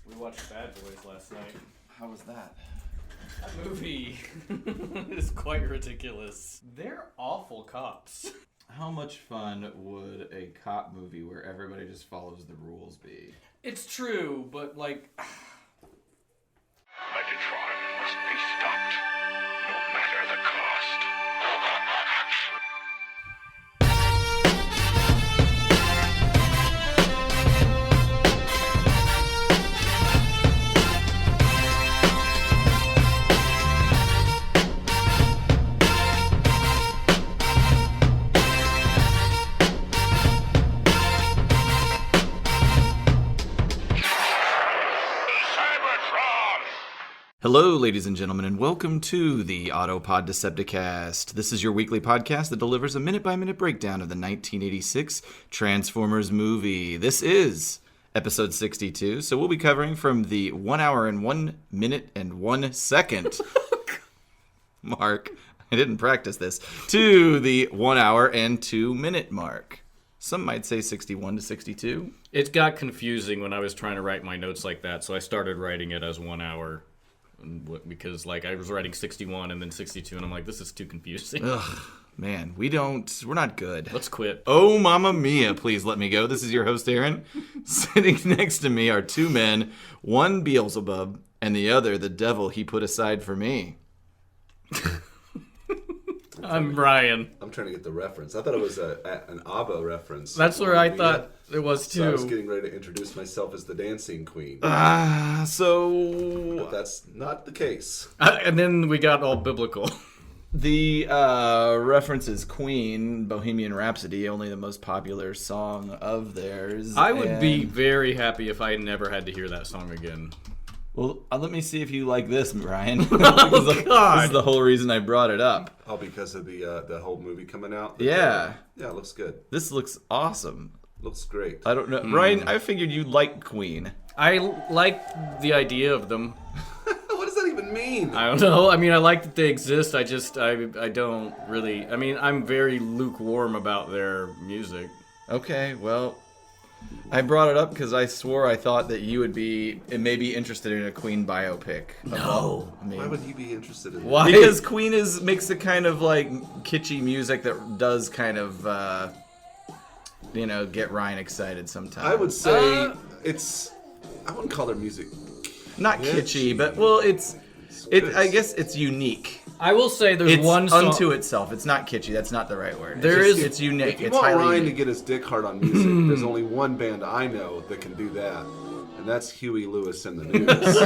We watched Bad Boys last night. How was that? That movie is quite ridiculous. They're awful cops. How much fun would a cop movie where everybody just follows the rules be? It's true, but like... Megatron must be stopped, no matter the cost. Hello, ladies and gentlemen, and welcome to the Autopod Decepticast. This is your weekly podcast that delivers a minute-by-minute breakdown of the 1986 Transformers movie. This is episode 62, so we'll be covering from the 1 hour and 1 minute and 1 second mark, I didn't practice this, to the 1 hour and 2 minute mark. Some might say 61 to 62. It got confusing when I was trying to write my notes like that, so I started writing it as 1 hour. Because like I was writing 61 and then 62 and I'm like, this is too confusing. Ugh, man, we're not good. Let's quit. Oh, mamma mia, please let me go. This is your host, Aaron. Sitting next to me are two men, one Beelzebub and the other the devil he put aside for me. I'm Brian. I'm trying to get the reference. I thought it was an ABBA reference. That's where I thought it was too. So I was getting ready to introduce myself as the dancing queen. So But that's not the case. And then we got all biblical. the reference is Queen, Bohemian Rhapsody, only the most popular song of theirs. I would be very happy if I never had to hear that song again. Well, let me see if you like this, Brian. God. This is the whole reason I brought it up. Oh, because of the whole movie coming out? Yeah. Yeah, it looks good. This looks awesome. Looks great. I don't know. Brian, I figured you like Queen. I like the idea of them. What does that even mean? I don't know. I mean, I like that they exist. I don't really. I mean, I'm very lukewarm about their music. Okay, well, I brought it up because I swore I thought that you would be maybe interested in a Queen biopic. No. Why would you be interested in Why? Because Queen makes the kind of like kitschy music that does kind of, get Ryan excited sometimes. I would say I wouldn't call their music Not kitschy, but I guess it's unique. I will say there's It's one song. unto itself. It's not kitschy. That's not the right word. It's unique. If you It's want highly Ryan to unique. get his dick hard on music, there's only one band I know that can do that, and that's Huey Lewis and the News.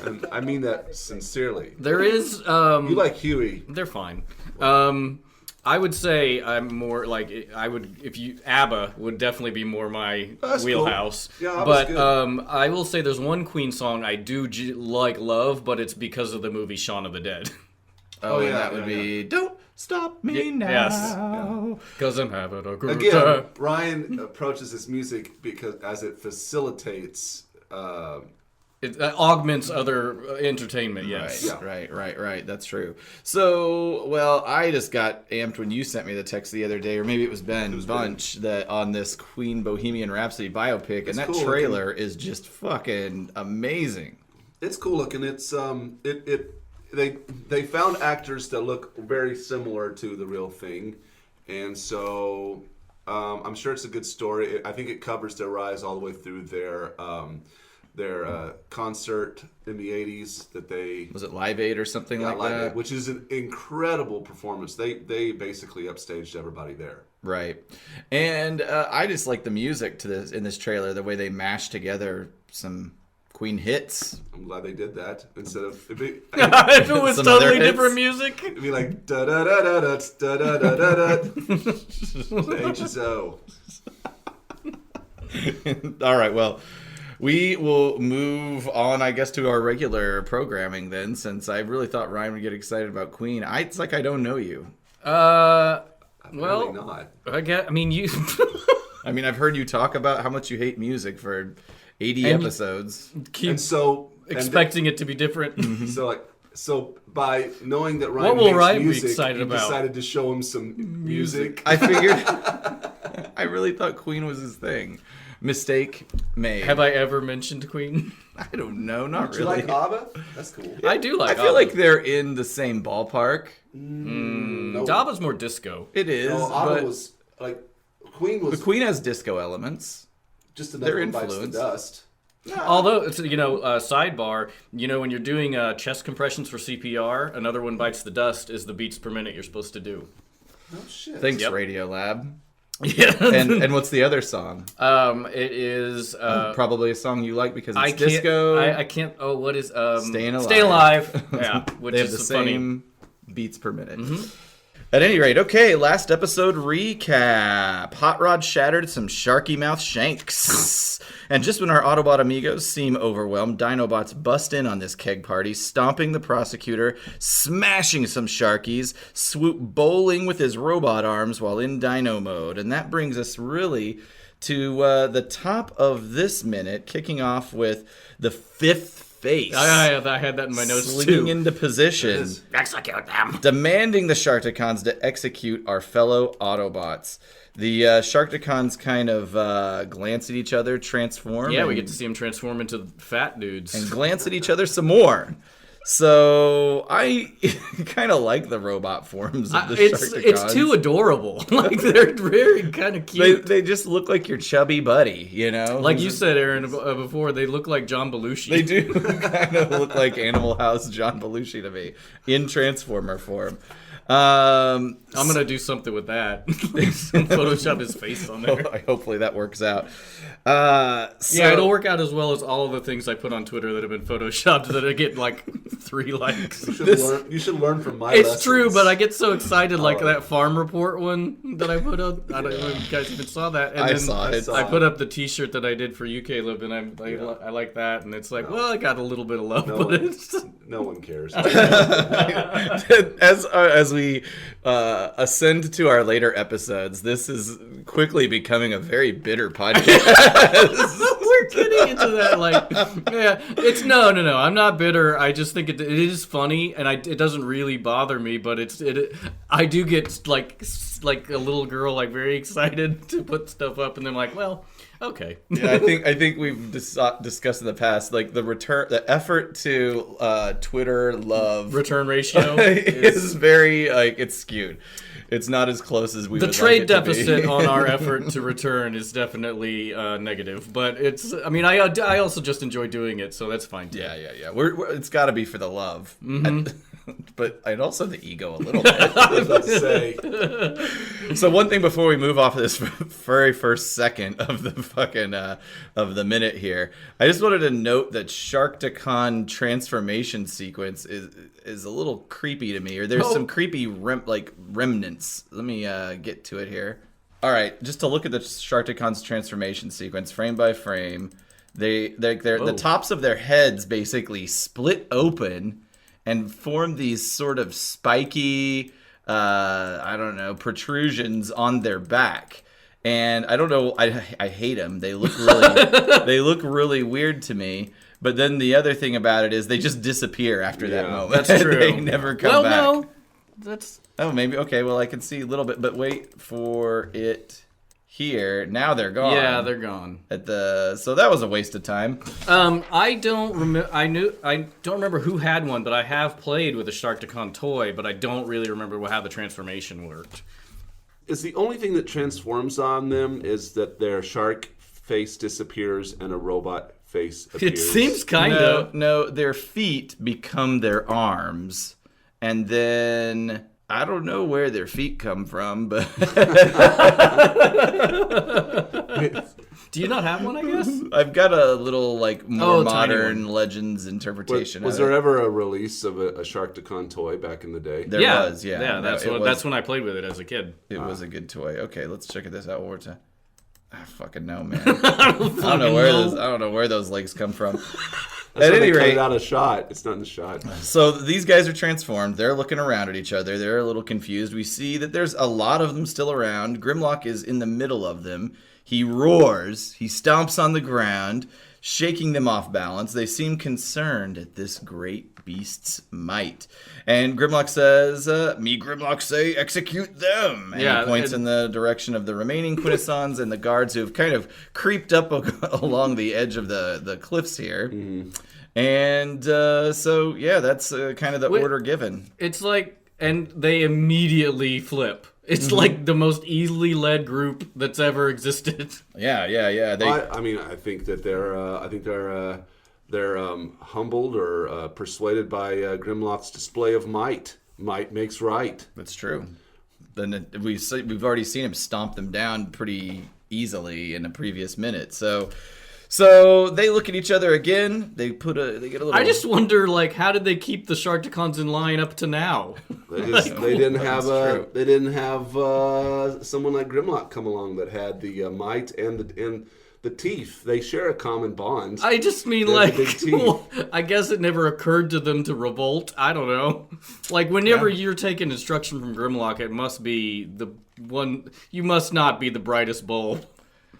And I mean that sincerely. There is. You like Huey? They're fine. I would say I'm more like ABBA would definitely be more my That's wheelhouse. cool. Yeah, but ABBA's good. I will say there's one Queen song I do love, but it's because of the movie Shaun of the Dead. Oh, yeah, that would be "Don't Stop Me Now." Yes. Because I'm having a good Again, time. Brian approaches his music because as it facilitates. It augments other entertainment. Yes. Yeah. Right. That's true. So, well, I just got amped when you sent me the text the other day, or maybe it was Ben Bunch, that on this Queen Bohemian Rhapsody biopic, and that cool trailer is just fucking amazing. It's cool looking. It's they found actors that look very similar to the real thing, and so I'm sure it's a good story. I think it covers their rise all the way through their concert in the 80s that they Was it Live Aid or something like Live that? Aid, which is an incredible performance. They basically upstaged everybody there. Right. And I just like the music to this in this trailer, the way they mash together some Queen hits. I'm glad they did that instead of If it was Some other totally hits. different music. it'd be like da da da da da da da da da da. The HSO. All right, well, we will move on, I guess, to our regular programming then, since I really thought Ryan would get excited about Queen. It's like I don't know you. Apparently not. I mean, you. I mean, I've heard you talk about how much you hate music for 80 And- episodes. keep And so expecting it to be different. So by knowing that Ryan What will hates Ryan be music, excited you about? decided to show him some music. I figured... I really thought Queen was his thing. Mistake made. Have I ever mentioned Queen? I don't know, not Do you really. like ABBA? That's cool. I do like I feel ABBA. like they're in the same ballpark. No, ABBA's more disco. It is, no, ABBA but was like Queen was the Queen has disco elements. just another their one bites the influence. dust. Although, it's, sidebar, when you're doing chest compressions for CPR, another one bites the dust is the beats per minute you're supposed to do. No shit. Thanks, Yep. Radiolab. Yeah. And what's the other song? It is... Probably a song you like because it's I can't, disco. I can't... Oh, what is... Staying Alive. Stay Alive. Yeah, which They have is the funny. same beats per minute. At any rate, okay, last episode recap. Hot Rod shattered some Sharky Mouth shanks. And just when our Autobot amigos seem overwhelmed, Dinobots bust in on this keg party, stomping the prosecutor, smashing some Sharkies, Swoop bowling with his robot arms while in Dino mode. And that brings us really to the top of this minute, kicking off with the fifth face. I had that in my notes, Swinging too. into position, Execute them. demanding the Sharkticons to execute our fellow Autobots. The Sharkticons kind of glance at each other, transform. Yeah, and, we get to see them transform into fat dudes. and glance at each other some more. So I kind of like the robot forms of the Sharkticons. It's too adorable. Like, they're very kind of cute. They just look like your chubby buddy, you know? Like you said, Aaron, before, they look like John Belushi. They do kind of look like Animal House John Belushi to me in Transformer form. I'm going to do something with that. Photoshop his face on there. Hopefully that works out. Yeah, it'll work out as well as all of the things I put on Twitter that have been photoshopped that I get like 3 likes. You should learn from my It's lessons. true, but I get so excited, like that farm report one that I put up. I don't know if you guys even saw that. And I then saw it. I put up the T-shirt that I did for you, Caleb, and I like that. And it's like, well, I got a little bit of love, No but one- it's No one cares. as we ascend to our later episodes, this is quickly becoming a very bitter podcast. we're getting into that. Like, yeah, it's no. I'm not bitter. I just think it is funny, and it doesn't really bother me. But I do get like a little girl, like very excited to put stuff up, and then like, well, okay. Yeah, I think we've discussed in the past, like the effort to Twitter love Return ratio is very it's skewed. It's not as close as we the would trade like it to be. deficit on our effort to return is definitely negative, but it's. I mean, I also just enjoy doing it, so that's fine too. Yeah. It's got to be for the love, but and also the ego a little bit. I was about to say, So one thing before we move off of this very first second of the fucking of the minute here, I just wanted to note that Sharkticon transformation sequence is a little creepy to me, or there's some creepy remnants. Let me get to it here. All right, just to look at the Sharkticon's transformation sequence frame by frame, the tops of their heads basically split open and form these sort of spiky, protrusions on their back. And I don't know, I hate them. They look really weird to me. But then the other thing about it is they just disappear after that moment. That's true. They never come back. No, that's. Oh, maybe. Okay, well, I can see a little bit, but wait for it here. Now they're gone. Yeah, they're gone. So that was a waste of time. I don't remember. I don't remember who had one, but I have played with a Sharkticon toy, but I don't really remember how the transformation worked. is the only thing that transforms on them is that their shark face disappears and a robot face appears. It seems kind of. No, their feet become their arms, and then I don't know where their feet come from, but Do you not have one, I guess? I've got a little more tiny modern one. Legends interpretation. Was of there it. ever a release of a Sharkticon toy back in the day? There was, yeah. Yeah, No, that's when I played with it as a kid. It was a good toy. Okay, let's check this out one more time. I fucking know, man. I don't know where those legs come from. That's At why any they cut rate, it out of shot. It's not in the shot. so these guys are transformed. They're looking around at each other. They're a little confused. We see that there's a lot of them still around. Grimlock is in the middle of them. He roars. He stomps on the ground. shaking them off balance. They seem concerned at this great beast's might. And Grimlock says, me Grimlock say, execute them. And he points in the direction of the remaining Quintessons and the guards who have kind of creeped up along the edge of the cliffs here. Mm-hmm. And so, yeah, that's kind of the order given. It's like, and they immediately flip. It's like the most easily led group that's ever existed. Yeah. I mean, I think that they're humbled or persuaded by Grimlock's display of might. Might makes right. That's true. Then we've already seen him stomp them down pretty easily in a previous minute. So they look at each other again. They get a little. I just wonder, like, how did they keep the Sharkticons in line up to now? They didn't have someone like Grimlock come along that had the might and the teeth. They share a common bond. I just mean, like, well, I guess it never occurred to them to revolt. I don't know. Like, whenever you're taking instruction from Grimlock, it must be the one. You must not be the brightest bulb.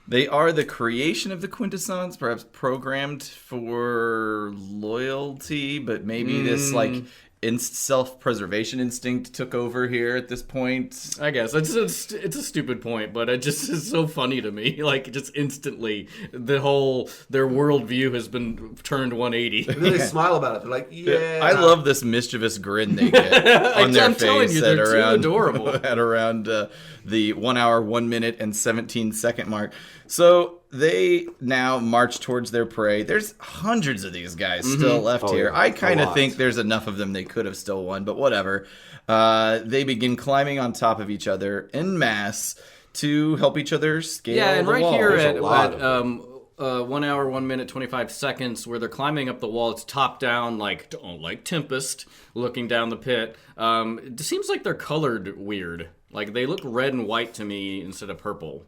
They are the creation of the Quintessons, perhaps programmed for loyalty, but maybe this like self-preservation instinct took over here at this point. I guess it's a stupid point, but it just is so funny to me. Like, just instantly, their worldview has been turned 180. And then they smile about it. They're like, yeah. I love this mischievous grin they get on their I'm face telling you, they're too adorable. At around the 1 hour, 1 minute, and 17-second mark. So they now march towards their prey. There's hundreds of these guys still left here. Yeah, I kind of think there's enough of them they could have still won, but whatever. They begin climbing on top of each other en masse to help each other scale and the right wall. here There's at 1 hour, 1 minute, 25 seconds, where they're climbing up the wall. It's top down, like Tempest, looking down the pit. It seems like they're colored weird. Like, they look red and white to me instead of purple.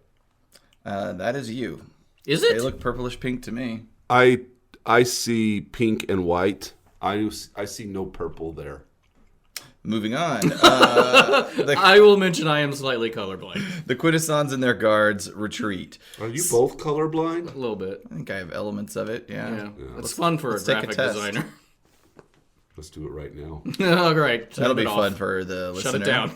That is you. Is it? They look purplish pink to me. I see pink and white. I see no purple there. Moving on. I will mention I am slightly colorblind. The Quintessons and their guards retreat. Are you both colorblind? A little bit. I think I have elements of it, yeah. It's fun for a graphic designer. Let's do it right now. All right. That'll be fun for the listener. Shut it down.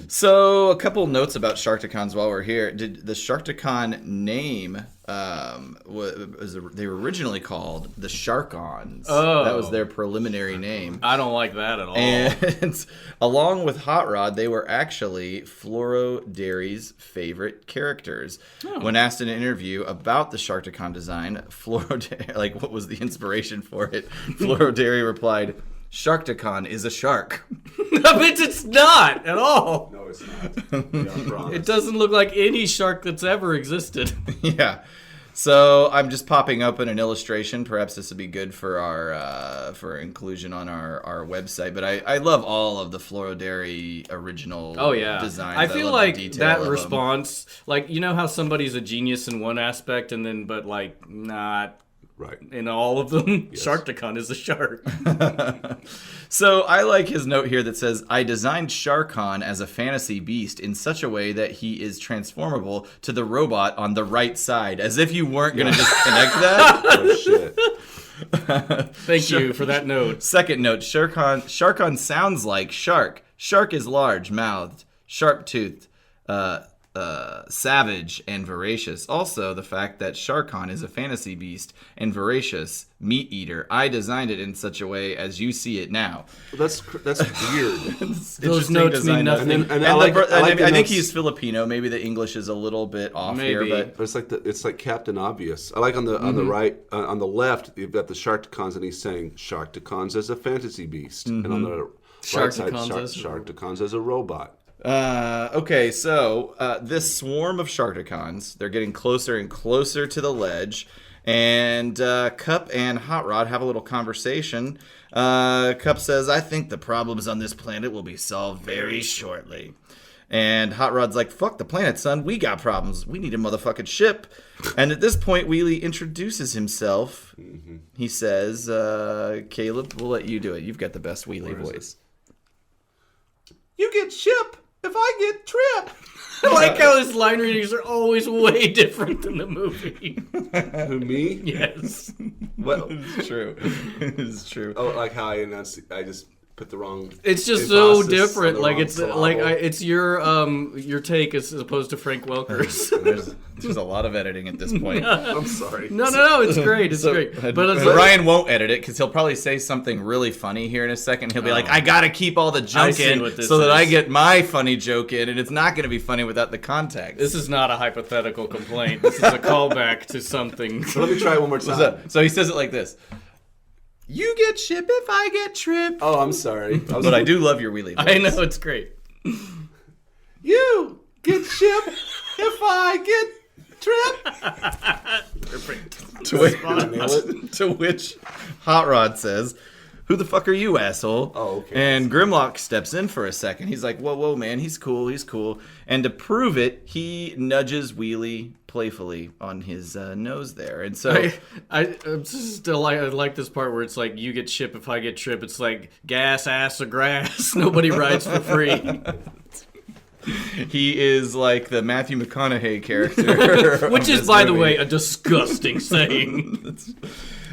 So, a couple notes about Sharkticons while we're here. Did the Sharkticon name, they were originally called the Sharkons. Oh. That was their preliminary name. I don't like that at all. And along with Hot Rod, they were actually Floro Dairy's favorite characters. Oh. When asked in an interview about the Sharkticon design, like what was the inspiration for it, Floro Dairy replied, Sharkticon is a shark. No, it's not at all. No, it's not. It doesn't look like any shark that's ever existed. Yeah. So I'm just popping up in an illustration. Perhaps this would be good for our for inclusion on our website. But I love all of the Floro Dairy original designs. I feel like that response, like, you know how somebody's a genius in one aspect and then but like not right in all of them? Yes. Sharkticon is a shark. So I like his note here that says, I designed Sharkon as a fantasy beast in such a way that he is transformable to the robot on the right side. As if you weren't going to just connect that. Oh, shit. Thank you for that note. Second note, Sharkon sounds like shark. Shark is large, mouthed, sharp-toothed, savage, and voracious. Also, the fact that Sharkon is a fantasy beast and voracious meat eater. I designed it in such a way as you see it now. That's weird. Those notes mean nothing. I think he's Filipino. Maybe the English is a little bit off here, but it's like Captain Obvious. I like on the right, on the left, you've got the Sharkticons, and he's saying Sharkticons as a fantasy beast, and on the right side, Sharkticons as a robot. Okay, so this swarm of Sharkticons, they're getting closer and closer to the ledge, and Cup and Hot Rod have a little conversation. Cup says, I think the problems on this planet will be solved very shortly. And Hot Rod's like, fuck the planet, son. We got problems. We need a motherfucking ship. And at this point, Wheelie introduces himself. Mm-hmm. He says, Caleb, we'll let you do it. You've got the best Wheelie voice. You get ship if I get trip. I like how his line readings are always way different than the movie. Who, me? Yes. Well, It's true. It's true. oh, like how I just put the wrong. It's just so emphasis different. on the Like wrong it's syllable. like it's your take as opposed to Frank Welker's. There's a lot of editing at this point. I'm sorry. No, it's great. It's great. But it's Ryan won't edit it because he'll probably say something really funny here in a second. He'll be like, I gotta keep all the I junk see in what this so that I is. get my funny joke in, and it's not gonna be funny without the context. this is not a hypothetical complaint. This is a callback to something. So let me try it one more time. So he says it like this. You get ship if I get trip. Oh, I'm sorry. But I do love your wheelie voice. I know, it's great. You get ship if I get trip. Perfect. To which Hot Rod says, who the fuck are you, asshole? Oh, okay. And Grimlock steps in for a second. He's like, whoa, man, he's cool. And to prove it, he nudges Wheelie playfully on his nose there. And so... I like this part where it's like, you get ship if I get trip. It's like, gas, ass, or grass. Nobody rides for free. he is like the Matthew McConaughey character. Which is, by the way, a disgusting saying.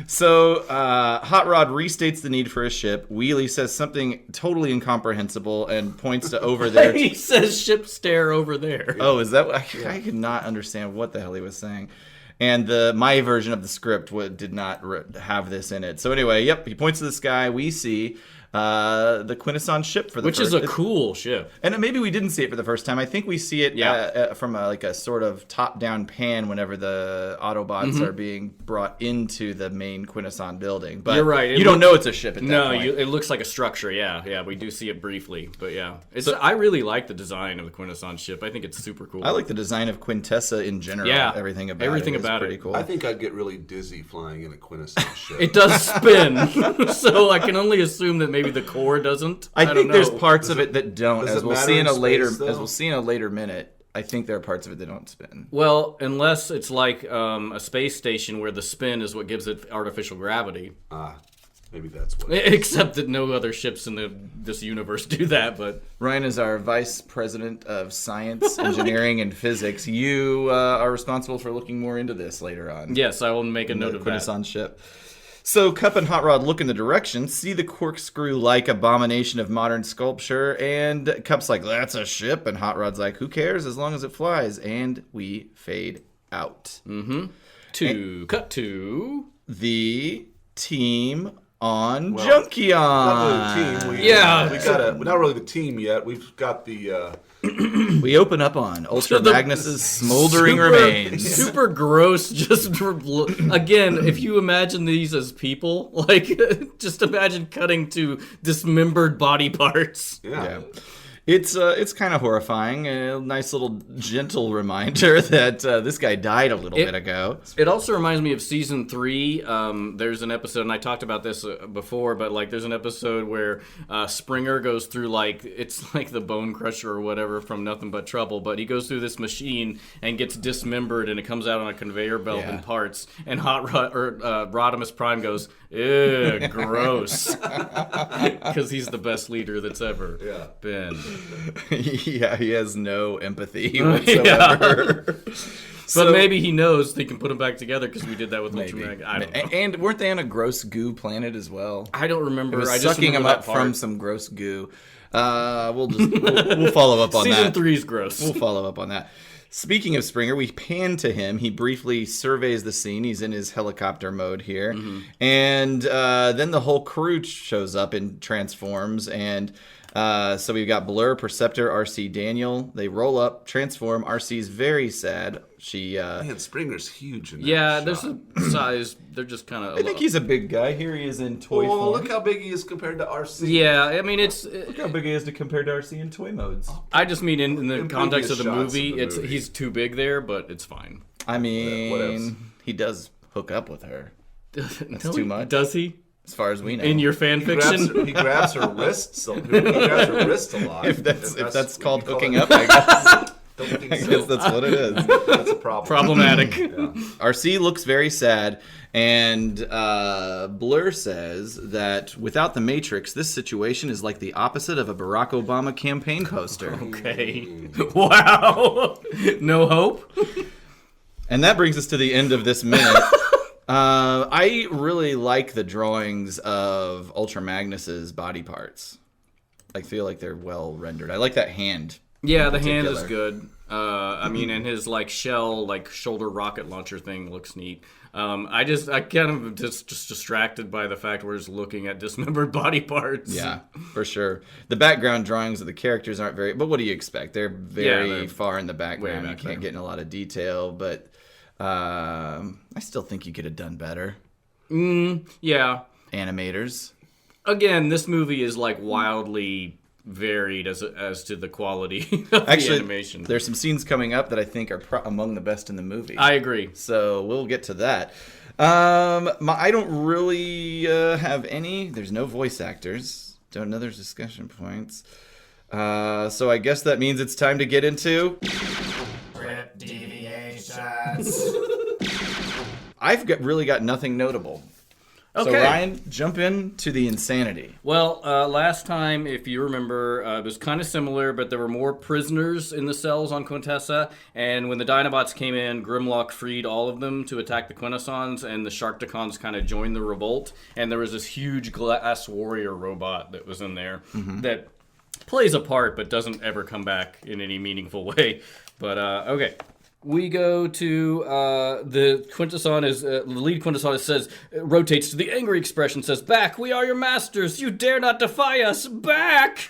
So, Hot Rod restates the need for a ship. Wheelie says something totally incomprehensible and points to over there. He says ship stare over there. Oh, is that? I could not understand what the hell he was saying. And my version of the script did not have this in it. So anyway, yep, he points to the sky. We see the Quintesson ship for the Which first, is a cool ship. and maybe we didn't see it for the first time. I think we see it from a sort of top-down pan whenever the Autobots are being brought into the main Quintesson building. But You're right. You don't know it's a ship at that No, point. it looks like a structure. Yeah, we do see it briefly, but yeah, I really like the design of the Quintesson ship. I think it's super cool. I like the design of Quintessa in general. Yeah, everything about it. pretty cool. I think I'd get really dizzy flying in a Quintesson ship. It does spin, so I can only assume that maybe the core doesn't. I think don't there's know. parts of it that don't, does as it we'll matter see in in a later space, though? as we'll see in a later minute. I think there are parts of it that don't spin. Well, unless it's like a space station where the spin is what gives it artificial gravity. Maybe that's what. Except that no other ships in this universe do that. But Ryan is our vice president of science, engineering, and physics. You are responsible for looking more into this later on. yes, I will make a note The of that. Quintesson ship. So Cup and Hot Rod look in the direction, see the corkscrew-like abomination of modern sculpture, and Cup's like, that's a ship, and Hot Rod's like, who cares as long as it flies, and we fade out. Cut to The team on Not Junkeon. really the team. Yeah. we got not really the team yet. We've got the. We open up on Ultra the- Magnus's smoldering remains. Super gross. Just again, if you imagine these as people, like just imagine cutting to dismembered body parts. Yeah. It's kind of horrifying. A nice little gentle reminder that this guy died a little bit ago. It also reminds me of season 3. There's an episode, and I talked about this before, but like there's an episode where Springer goes through like it's like the Bone Crusher or whatever from Nothing But Trouble, but he goes through this machine and gets dismembered, and it comes out on a conveyor belt in parts. And Rodimus Prime goes, "Ew, gross," because he's the best leader that's ever been. Yeah, he has no empathy whatsoever. But maybe he knows they can put them back together because we did that with Ultra Magnus. I don't know. And weren't they on a gross goo planet as well? I don't remember. It was I just sucking remember them up that part. from some gross goo. We'll follow up on that. Season 3 is gross. We'll follow up on that. Speaking of Springer, we pan to him. He briefly surveys the scene. He's in his helicopter mode here. And then the whole crew shows up and transforms. And so we've got Blur, Perceptor, RC, Daniel. They roll up, transform. RC's very sad. Man, Springer's huge in that Yeah, shot. there's a size. They're just kind of. I think he's a big guy. Here he is in toy form. look how big he is compared to RC. Yeah, I mean it's. Look how big he is compared to RC in toy modes. I just mean in the In context of the previous shots movie, of the it's movie. he's too big there, but it's fine. I What else? mean, he does hook up with her, That's too much. Does he? as far as we know. In your fan fiction? He grabs her wrists. He grabs her wrist a lot. if that's called we call hooking it- up, I guess. Don't think I so. guess that's what it is. That's a problem. Problematic. Yeah. RC looks very sad, and Blur says that without the Matrix, this situation is like the opposite of a Barack Obama campaign poster. Okay. Wow. No hope? And that brings us to the end of this minute. I really like the drawings of Ultra Magnus's body parts. I feel like they're well rendered. I like that hand. Yeah, the hand is good. I mean, and his like shell, like shoulder rocket launcher thing looks neat. I kind of just distracted by the fact we're just looking at dismembered body parts. Yeah, for sure. The background drawings of the characters aren't very, but what do you expect? They're very far in the background. You can't get in a lot of detail, but I still think you could have done better. Yeah. Animators. Again, this movie is like wildly varied as to the quality of the animation. There's some scenes coming up that I think are among the best in the movie. I agree. So we'll get to that. I don't really have any. There's no voice actors. Don't know there's discussion points. So I guess that means it's time to get into Deviations. I've really got nothing notable. Okay. So Ryan, jump into the insanity. Well, last time, if you remember, it was kind of similar, but there were more prisoners in the cells on Quintessa, and when the Dinobots came in, Grimlock freed all of them to attack the Quintessons, and the Sharkticons kind of joined the revolt, and there was this huge glass warrior robot that was in there that plays a part but doesn't ever come back in any meaningful way. But, okay. We go to the Quintesson is the lead Quintesson says rotates to the angry expression, says, "Back, we are your masters. You dare not defy us. Back!"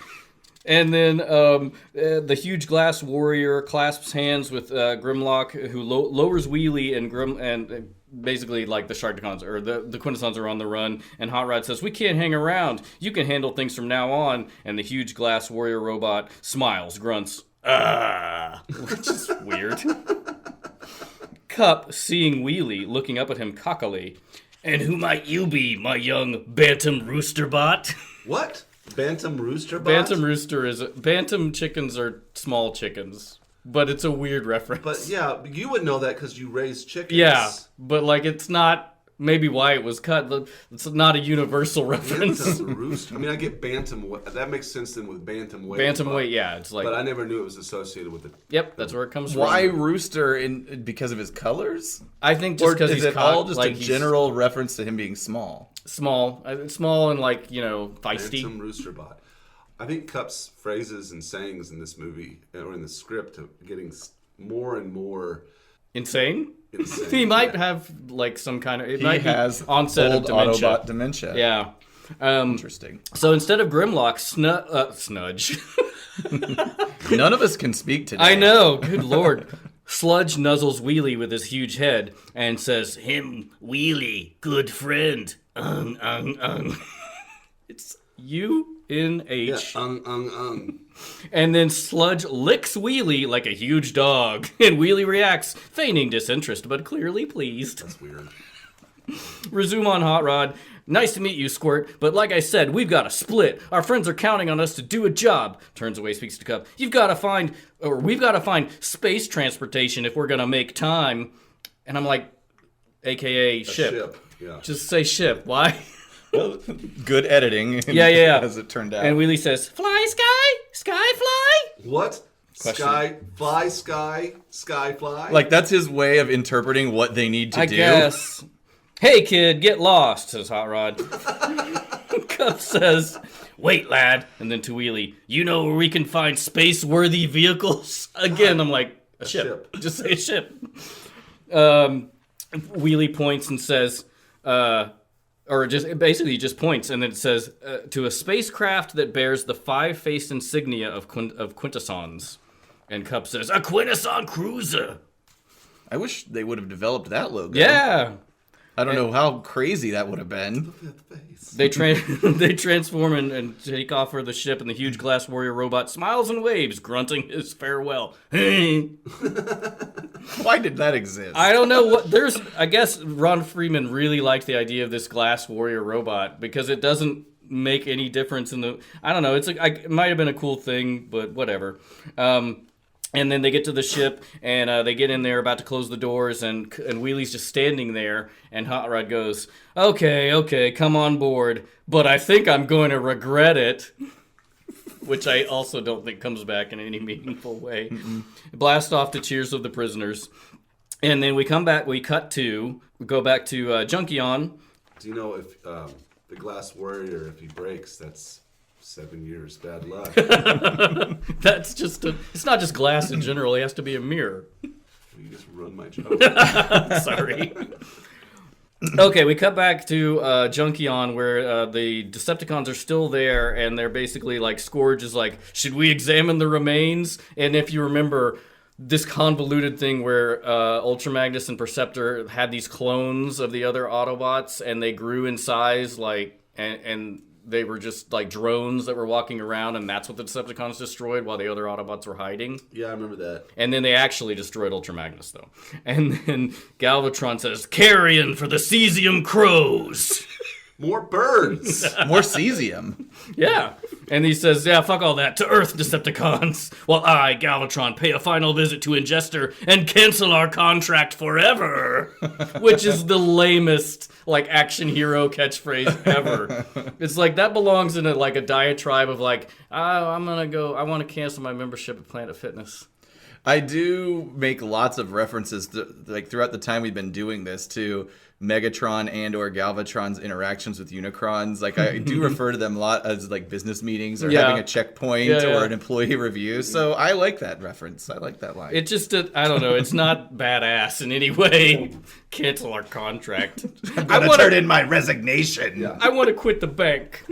And then the huge glass warrior clasps hands with Grimlock, who lowers Wheelie and basically like the Sharkticons or the Quintessons are on the run. And Hot Rod says, "We can't hang around. You can handle things from now on." And the huge glass warrior robot smiles, grunts, which is weird. Cup, seeing Wheelie, looking up at him cockily. "And who might you be, my young Bantam Rooster Bot?" What? Bantam Rooster Bot? Bantam chickens are small chickens, but it's a weird reference. But yeah, you would know that because you raise chickens. Yeah, but like it's not maybe why it was cut. It's not a universal reference. Bantam Rooster. I mean, I get bantam. That makes sense then with bantam weight. Bantam weight, yeah. It's like. But I never knew it was associated with it. Yep, that's where it comes from. Why rooster? Because of his colors? I think just because he's all just like a general reference to him being small? Small and like feisty. Bantam Rooster Bot. I think Cup's phrases and sayings in this movie or in the script are getting more and more insane. He might have like some kind of. He has onset of dementia. Autobot dementia. Yeah. Interesting. So instead of Grimlock, Snudge. None of us can speak today. I know. Good lord. Sludge nuzzles Wheelie with his huge head and says, "Him, Wheelie, good friend. It's UNH. Yeah, And then Sludge licks Wheelie like a huge dog. And Wheelie reacts, feigning disinterest, but clearly pleased. That's weird. Resume on Hot Rod. "Nice to meet you, Squirt, but like I said, we've got to split. Our friends are counting on us to do a job." Turns away, speaks to Cup. We've got to find space transportation if we're going to make time. And I'm like, AKA ship. Yeah. Just say ship. Why? Well, good editing. Yeah. As it turned out. And Wheelie says, "Fly, sky fly." What? Question. Sky fly? Like, that's his way of interpreting what they need to do. I guess. "Hey, kid, get lost," says Hot Rod. Cup says, "Wait, lad." And then to Wheelie, "You know where we can find space-worthy vehicles?" Again, I'm like, a ship. Just say a ship. Wheelie points and says, or just points, and then it says, "To a spacecraft that bears the 5-faced insignia of Quintessons." And Cup says, "A Quintesson cruiser." I wish they would have developed that logo. Yeah. I don't know how crazy that would have been. They transform and take off for the ship, and the huge glass warrior robot smiles and waves, grunting his farewell. Why did that exist? I don't know I guess Ron Freeman really liked the idea of this glass warrior robot because it doesn't make any difference in the. I don't know. It might have been a cool thing, but whatever. And then they get to the ship, and they get in there, about to close the doors, and Wheelie's just standing there, and Hot Rod goes, okay, come on board, but I think I'm going to regret it. Which I also don't think comes back in any meaningful way. Blast off to Cheers of the Prisoners. And then we come back, we go back to Junkeon. Do you know if the Glass Warrior, if he breaks, that's 7 years bad luck? That's just it's not just glass in general, it has to be a mirror. You just run my joke. Sorry. Okay, we cut back to Junkeon, where the Decepticons are still there, and they're basically like, Scourge is like, should we examine the remains? And if you remember, this convoluted thing where Ultra Magnus and Perceptor had these clones of the other Autobots, and they grew in size, like, and they were just like drones that were walking around, and that's what the Decepticons destroyed while the other Autobots were hiding. Yeah, I remember that. And then they actually destroyed Ultra Magnus, though. And then Galvatron says, "Carrion for the cesium crows." More birds. More cesium. Yeah. And he says, yeah, fuck all that. To Earth, Decepticons. While I, Galvatron, pay a final visit to Ingester and cancel our contract forever. Which is the lamest, like, action hero catchphrase ever. It's like, that belongs in a diatribe of like, I want to cancel my membership at Planet Fitness. I do make lots of references throughout the time we've been doing this to Megatron and or Galvatron's interactions with Unicrons. Like, I do refer to them a lot as like business meetings or having a checkpoint or an employee review. So I like that reference. I like that line. It just, I don't know, it's not badass in any way. Cancel our contract. I want to turn in my resignation. I want to quit the bank.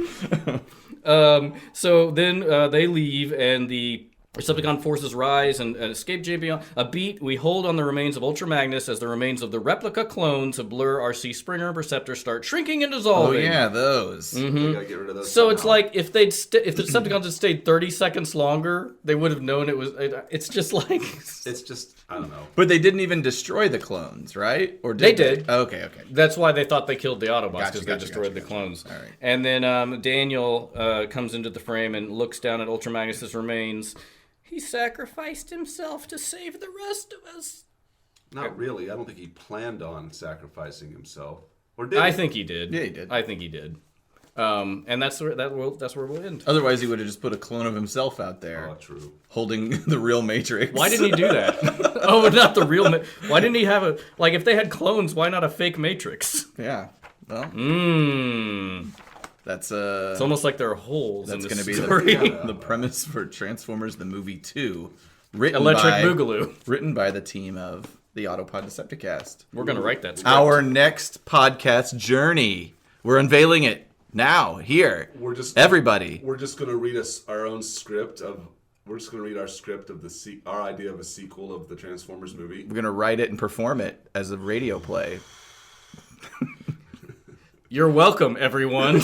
So then they leave, and the Decepticon forces rise and escape JBL. A beat, we hold on the remains of Ultra Magnus as the remains of the replica clones of Blur, RC, Springer, and Perceptor start shrinking and dissolving. Oh yeah, those. We gotta get rid of those. So it's like if the Decepticons had stayed 30 seconds longer, they would have known it was. It's just like it's just, I don't know. But they didn't even destroy the clones, right? Or They did. Oh, okay. That's why they thought they killed the Autobots, because they Gotcha, destroyed the clones. All right. And then Daniel comes into the frame and looks down at Ultra Magnus's remains. He sacrificed himself to save the rest of us. Not really. I don't think he planned on sacrificing himself. Or did I he? think he did. Yeah, he did. I think he did. And that's where we'll end. Otherwise, he would have just put a clone of himself out there. Oh, true. Holding the real Matrix. Why didn't he do that? Oh, not the real. Why didn't he have a like? If they had clones, why not a fake Matrix? Yeah. Well. That's It's almost like there are holes. That's going to be the premise for Transformers the Movie 2. Electric Boogaloo. Written by the team of the Autopod Decepticast. We're going to write that script. Our next podcast journey. We're unveiling it now, here. Everybody. We're just going to read our own script of. We're just going to read our script of our idea of a sequel of the Transformers movie. We're going to write it and perform it as a radio play. You're welcome, everyone.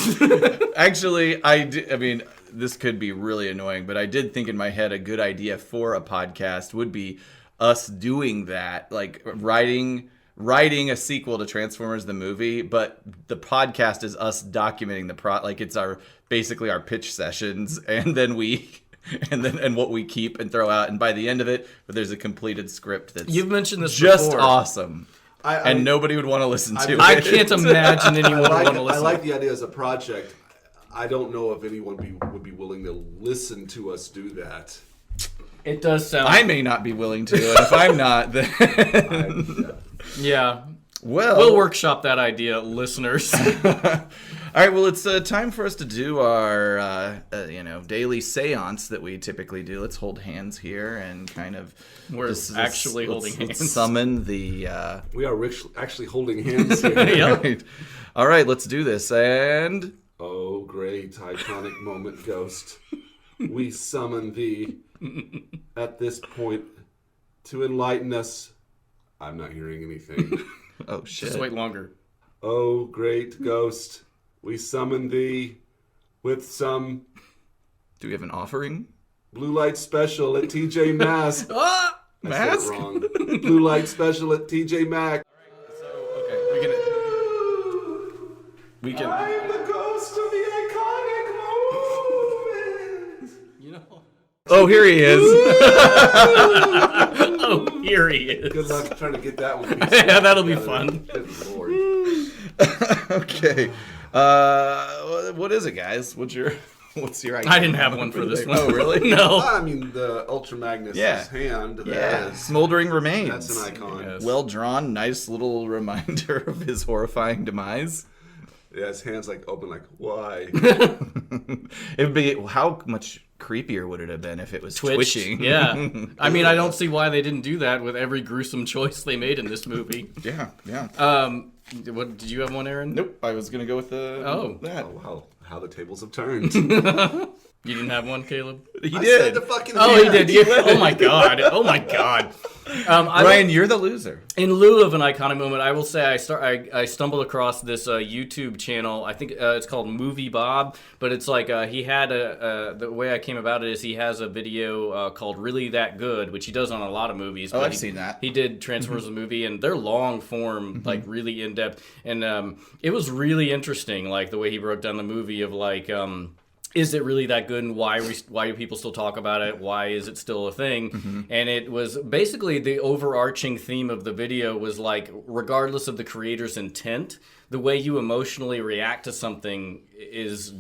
Actually, I mean, this could be really annoying, but I did think in my head a good idea for a podcast would be us doing that, like writing a sequel to Transformers the movie, but the podcast is us documenting like it's basically our pitch sessions, and then and what we keep and throw out, and by the end of it, there's a completed script that's You've mentioned this just before. Awesome. And nobody would want to listen to it. I can't imagine anyone would want to listen. I like the idea as a project. I don't know if anyone would be willing to listen to us do that. It does sound. I may not be willing to, and if I'm not, then yeah. Well, we'll workshop that idea, listeners. All right, well, it's time for us to do our daily seance that we typically do. Let's hold hands here and kind of. We're actually holding hands. Let's summon the. We are actually holding hands here. Yep. Right. All right, let's do this. And. Oh, great iconic moment, Ghost. We summon thee at this point to enlighten us. I'm not hearing anything. Oh, shit. Just wait longer. Oh, great Ghost. We summon thee with some... Do we have an offering? Blue light special at TJ Maxx. Mask? Wrong. Blue light special at TJ Maxx. So, okay, we can... I am the ghost of the iconic moment. Oh, here he is. Oh, here he is. Good luck trying to get that one. Yeah, that'll be fun. Good Lord. Okay. What is it, guys? What's your idea? I didn't have one for this one. Oh, really? No. I mean, the Ultra Magnus hand. Yeah. Is, Smoldering remains. that's an icon. Yes. Well drawn, nice little reminder of his horrifying demise. Yeah, his hand's like open, like, why? It would be, how much creepier would it have been if it was twitching? Yeah. I mean, I don't see why they didn't do that with every gruesome choice they made in this movie. Yeah. What did you have one, Aaron? Nope. I was gonna go with that. Oh, wow. How the tables have turned. You didn't have one, Caleb? He I did. said the fucking Oh, he hand. did. Oh my god. Oh my god. Ryan, you're the loser. In lieu of an iconic moment, I will say I stumbled across this YouTube channel. I think it's called Movie Bob, but it's like he had the way I came about it is he has a video called Really That Good, which he does on a lot of movies. Oh, but I've seen that. He did Transformers the movie, and they're long form, like really in depth, and it was really interesting, like the way he broke down the movie of like. Is it really that good, and why do people still talk about it? Why is it still a thing? And it was basically the overarching theme of the video was like, regardless of the creator's intent, the way you emotionally react to something is,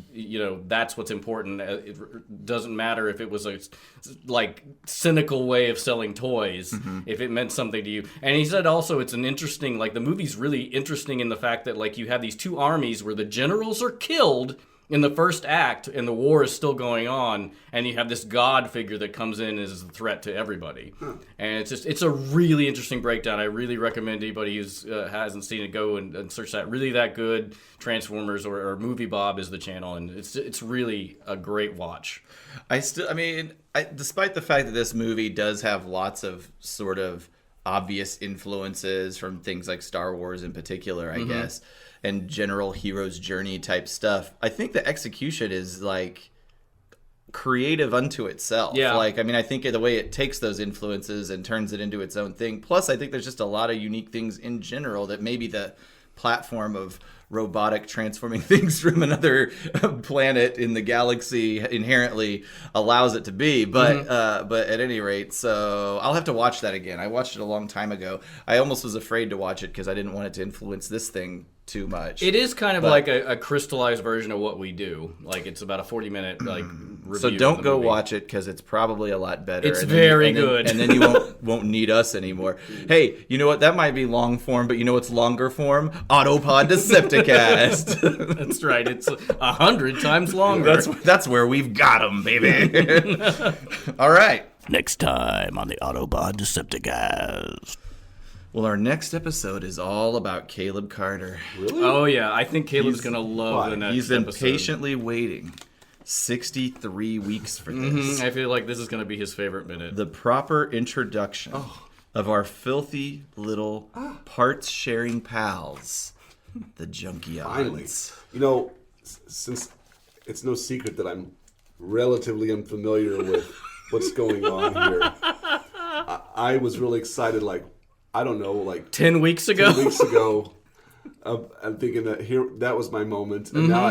that's what's important. It doesn't matter if it was a like cynical way of selling toys, if it meant something to you. And he said also it's an interesting, like the movie's really interesting in the fact that like you have these two armies where the generals are killed in the first act, and the war is still going on, and you have this god figure that comes in as a threat to everybody. And it's a really interesting breakdown. I really recommend anybody who hasn't seen it go and search that. Really That Good Transformers or Movie Bob is the channel, and it's really a great watch. Despite the fact that this movie does have lots of sort of obvious influences from things like Star Wars in particular, I guess, and general hero's journey type stuff, I think the execution is like creative unto itself. Yeah. Like, I mean, I think the way it takes those influences and turns it into its own thing. Plus, I think there's just a lot of unique things in general that maybe the platform of robotic transforming things from another planet in the galaxy inherently allows it to be, but at any rate, so I'll have to watch that again. I watched it a long time ago. I almost was afraid to watch it because I didn't want it to influence this thing too much. It is kind of like a crystallized version of what we do. Like it's about a 40-minute like review. So don't of the go movie. watch it because it's probably a lot better. It's very good. And then you won't need us anymore. Hey, you know what? That might be long form, but you know what's longer form? Autopod Decepticast. That's right. It's 100 times longer. That's where we've got them, baby. All right. Next time on the Autopod Decepticast. Well, our next episode is all about Caleb Carter. Really? Oh yeah, I think Caleb's gonna love the next He's been episode. patiently waiting 63 weeks for this. I feel like this is gonna be his favorite minute. The proper introduction of our filthy little parts-sharing pals, the Junkeons. Finally. You know, since it's no secret that I'm relatively unfamiliar with what's going on here, I was really excited, like, I don't know, like 10 weeks ago. 2 weeks ago. I'm thinking that was my moment, and now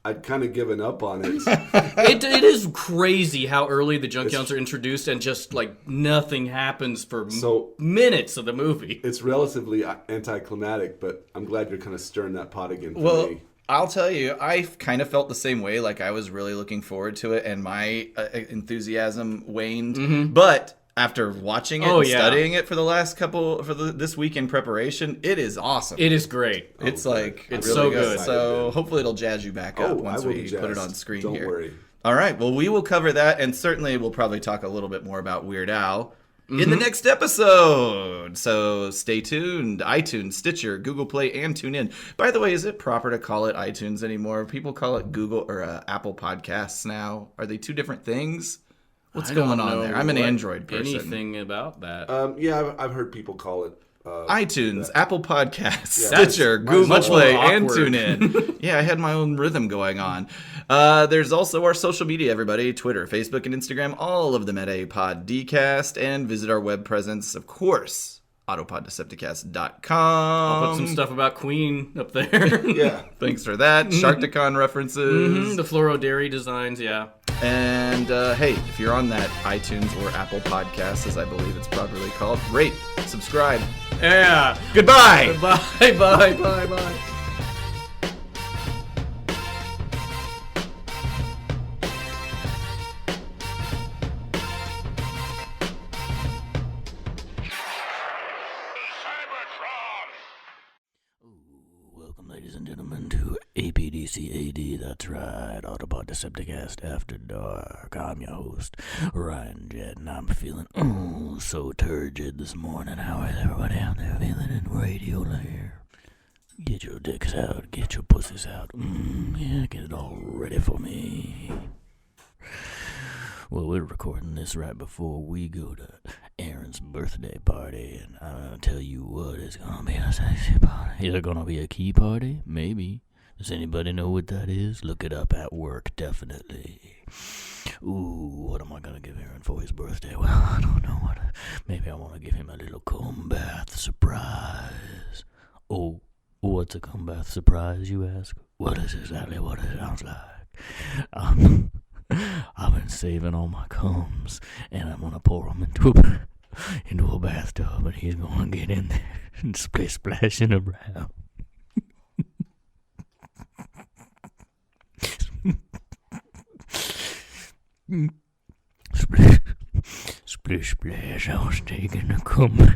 I'd kind of given up on it. It is crazy how early the Junkeons are introduced and just like nothing happens for minutes of the movie. It's relatively anticlimactic, but I'm glad you're kind of stirring that pot again for me. I'll tell you, I kind of felt the same way. Like, I was really looking forward to it, and my enthusiasm waned. But after watching it and studying it for the last this week in preparation, it is awesome. It is great. It's like it's really so good. So hopefully it'll jazz you back up once I will we be put it jazzed. on screen Don't here. worry. All right. Well, we will cover that, and certainly we'll probably talk a little bit more about Weird Al in the next episode. So stay tuned. iTunes, Stitcher, Google Play, and TuneIn. By the way, is it proper to call it iTunes anymore? People call it Google or Apple Podcasts now. Are they two different things? What's going on there? I'm an Android person. Anything about that? Yeah, I've heard people call it iTunes, Apple Podcasts, Yeah. Stitcher, That's Google much more Play, and awkward. TuneIn. Yeah, I had my own rhythm going on. There's also our social media, everybody. Twitter, Facebook, and Instagram. All of them at Autopod Decast. And visit our web presence, of course, autopoddecepticast.com. I'll put some stuff about Queen up there. Yeah. Thanks for that. Sharkticon references. The Fluoro Dairy designs, yeah. And hey, if you're on that iTunes or Apple Podcast, as I believe it's properly called, rate, subscribe. Yeah. Goodbye. Bye, bye, bye, bye. Welcome, ladies and gentlemen, to APDCAD. That's right, Autopod Decepticast After Dark. I'm your host, Ryan Jett, and I'm feeling so turgid this morning. How is everybody out there feeling in radio land? Get your dicks out, get your pussies out. Yeah, get it all ready for me. Well, we're recording this right before we go to Aaron's birthday party, and I'm gonna tell you what, it's gonna be a sexy party. Is it gonna be a key party? Maybe. Does anybody know what that is? Look it up at work, definitely. Ooh, what am I gonna give Aaron for his birthday? Well, I don't know what. Maybe I wanna give him a little comb bath surprise. Oh, what's a comb bath surprise, you ask? What is exactly what it sounds like? I've been saving all my combs, and I'm gonna pour them into a bathtub, and he's gonna get in there and splashing around. Splish, splash, I was taking a comb.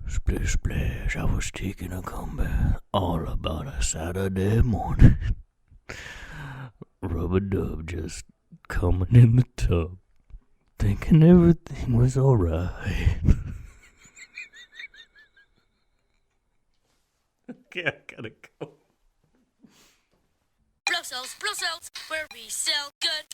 Splish, splash, I was taking a comb bath all about a Saturday morning. Rub-a-dub just coming in the tub, thinking everything was alright. Okay, I gotta go. Blow cells, where we sell good.